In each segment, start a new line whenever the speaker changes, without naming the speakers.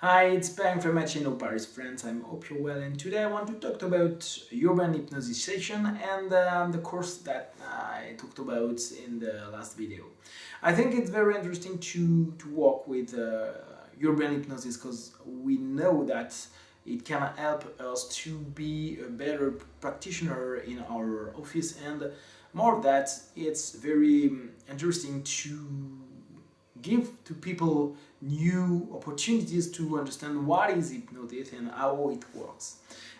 Hi, it's Pank from HnO Paris, friends. I hope you're well, and today I want to talk about urban hypnosis session and the course that I talked about in the last video. I think it's very interesting to work with urban hypnosis because we know that it can help us to be a better practitioner in our office, and more that it's very interesting to give to people new opportunities to understand what is hypnosis and how it works.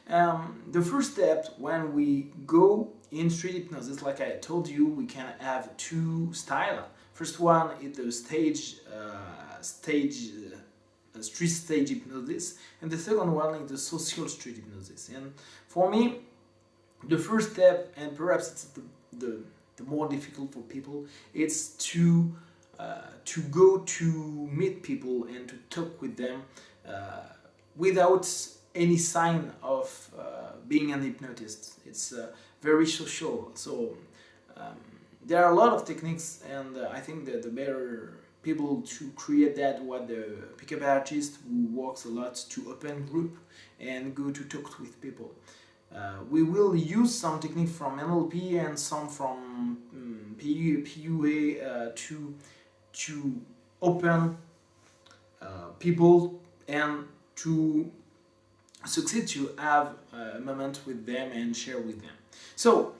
The first step when we go in street hypnosis, like I told you, we can have two styles. First one is the street stage hypnosis, and the second one is the social street hypnosis. And for me, the first step, and perhaps it's the more difficult for people, it's to go to meet people and to talk with them without any sign of being an hypnotist. It's very social. So there are a lot of techniques, and I think that the better people to create that, what the pickup artist who works a lot to open group and go to talk with people. We will use some technique from NLP and some from PUA to open people and to succeed to have a moment with them and share with them. So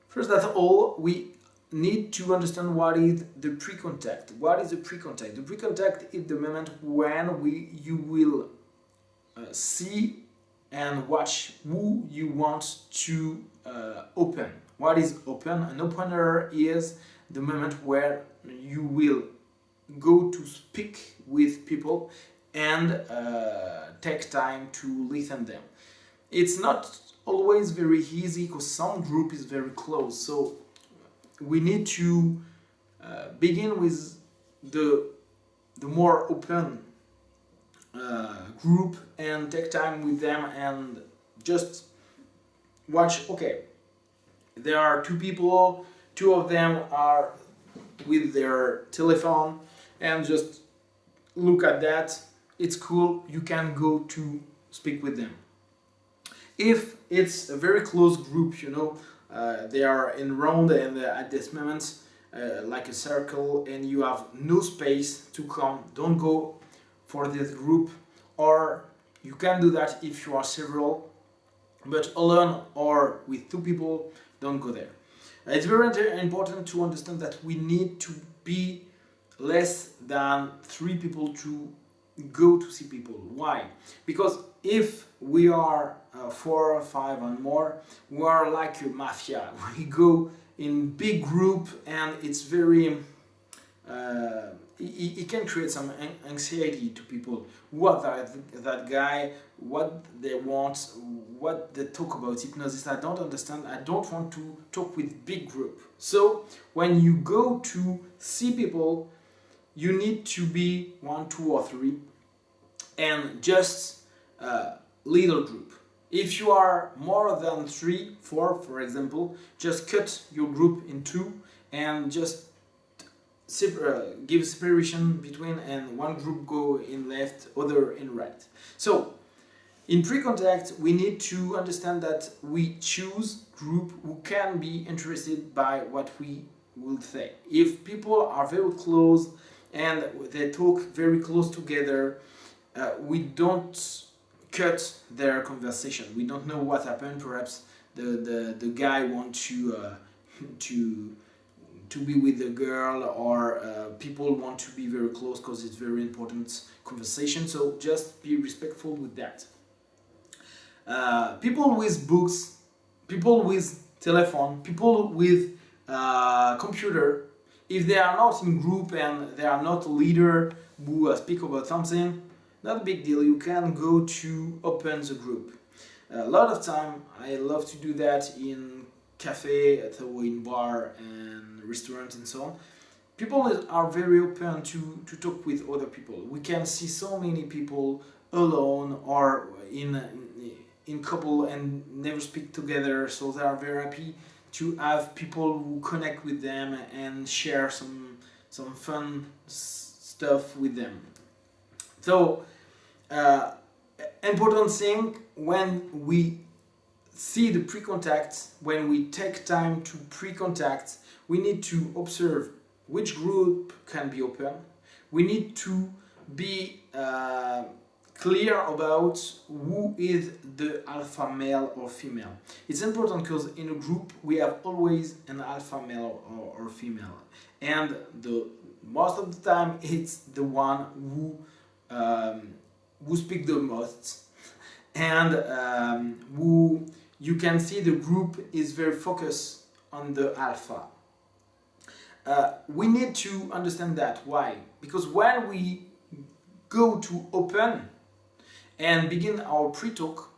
first of all, we need to understand what is the pre-contact. What is the pre-contact? The pre-contact is the moment when you will see and watch who you want to open. What is open? An opener is the moment where you will go to speak with people and take time to listen them. It's not always very easy because some group is very close, so we need to begin with the more open group and take time with them and just watch. Okay, there are two people, two of them are with their telephone, and just look at that. It's cool, you can go to speak with them. If it's a very close group, they are in round and at this moment like a circle, and you have no space to come, don't go for this group. Or you can do that if you are several, but alone or with two people, don't go there. It's very important to understand that we need to be less than 3 people to go to see people. Why? Because if we are 4 or 5 and more, we are like a mafia. We go in big group, and it's very it can create some anxiety to people. What that guy, what they want, what they talk about hypnosis, I don't understand. I don't want to talk with big group. So when you go to see people, you need to be 1, 2 or 3 and just little group. If you are more than 3, 4 for example, just cut your group in 2 and just give separation between, and one group go in left, other in right. So in pre-contact, we need to understand that we choose group who can be interested by what we will say. If people are very close and they talk very close together, we don't cut their conversation. We don't know what happened. Perhaps the guy wants to be with the girl, or people want to be very close because it's very important conversation. So just be respectful with that. People with books, people with telephone, people with computer, if they are not in group and they are not a leader who speak about something, not a big deal. You can go to open the group. A lot of time I love to do that in cafe, or in bar and restaurant and so on. People are very open to talk with other people. We can see so many people alone or in couple and never speak together, so they are very happy to have people who connect with them and share some fun stuff with them. So uh, important thing when we see the pre-contact, when we take time to pre-contact, we need to observe which group can be open. We need to be clear about who is the alpha male or female. It's important because in a group we have always an alpha male or female, and the most of the time it's the one who speak the most, and who you can see the group is very focused on the alpha. We need to understand that. Why? Because when we go to open and begin our pre-talk,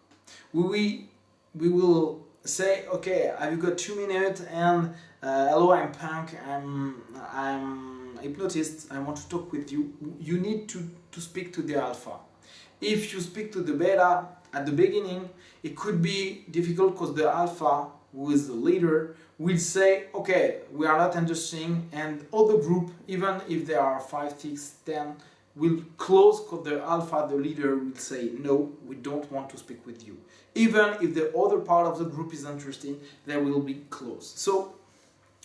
we will say, okay, have you got 2 minutes? And hello, I'm Pank. I'm hypnotist. I want to talk with you. You need to speak to the alpha. If you speak to the beta at the beginning, it could be difficult because the alpha, who is the leader, will say, okay, we are not understanding, and all the group, even if there are 5, 6, 10, will close because the alpha, the leader, will say, no, we don't want to speak with you. Even if the other part of the group is interesting, they will be closed. So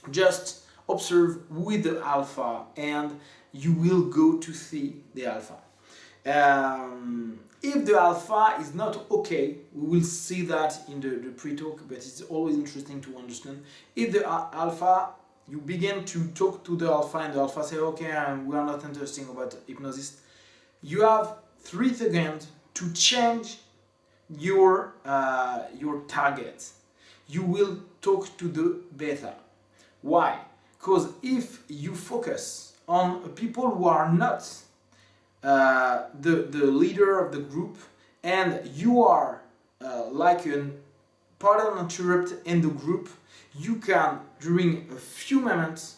just observe who is the alpha, and you will go to see the alpha. If the alpha is not okay, we will see that in the pre-talk, but it's always interesting to understand. If the alpha, you begin to talk to the alpha and the alpha say, okay, we are not interested about hypnosis, you have 3 seconds to change your target. You will talk to the beta. Why? Because if you focus on people who are not the leader of the group, and you are like a pattern interrupt in the group, you can, during a few moments,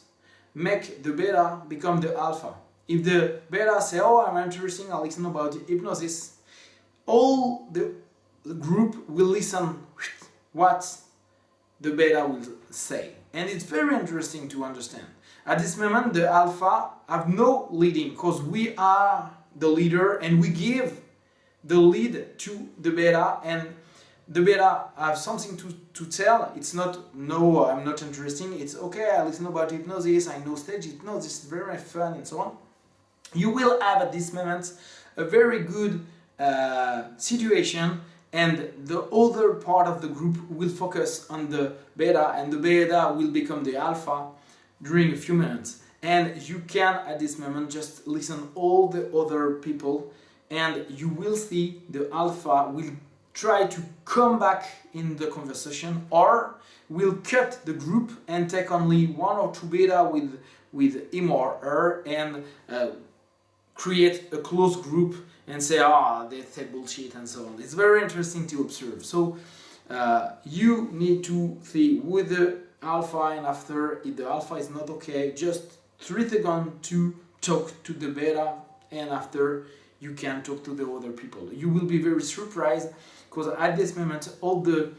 make the beta become the alpha. If the beta say, oh, I'm interested, I'll listen about hypnosis, all the group will listen what the beta will say. And it's very interesting to understand. At this moment, the alpha have no leading, because we are the leader and we give the lead to the beta, and the beta have something to tell. It's not, no, I'm not interested. It's, okay, I listen about hypnosis, I know stage hypnosis, it's very fun, and so on. You will have at this moment a very good situation, and the other part of the group will focus on the beta, and the beta will become the alpha during a few minutes. And you can at this moment just listen all the other people, and you will see the alpha will try to come back in the conversation, or will cut the group and take only 1 or 2 beta with him or her, and create a close group and say, they say bullshit, and so on. It's very interesting to observe. So you need to see with the alpha, and after, if the alpha is not okay, just 3 seconds to talk to the beta, and after you can talk to the other people. You will be very surprised, because at this moment all the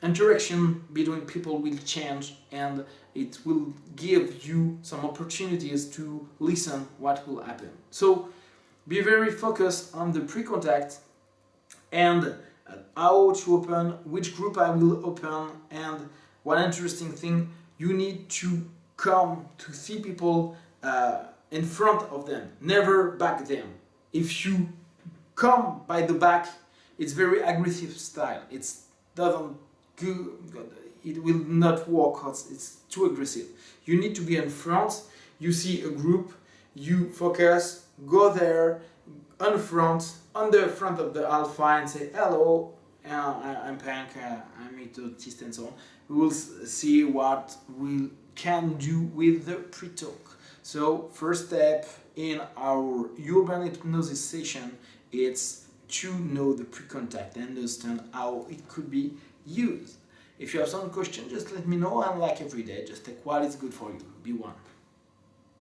interaction between people will change, and it will give you some opportunities to listen what will happen. So be very focused on the pre-contact and how to open, which group I will open, and one interesting thing, you need to come to see people in front of them, never back them. If you come by the back, it's very aggressive style. It doesn't go, it will not work, it's too aggressive. You need to be in front. You see a group, you focus, go there, on the front of the alpha, and say, hello, I'm Pank, I'm hypnotist, and so on. We will see what we can do with the pre-talk. So first step in our urban hypnosis session, it's to know the pre-contact and understand how it could be used. If you have some questions, just let me know, and like every day, just take what is good for you. Be one.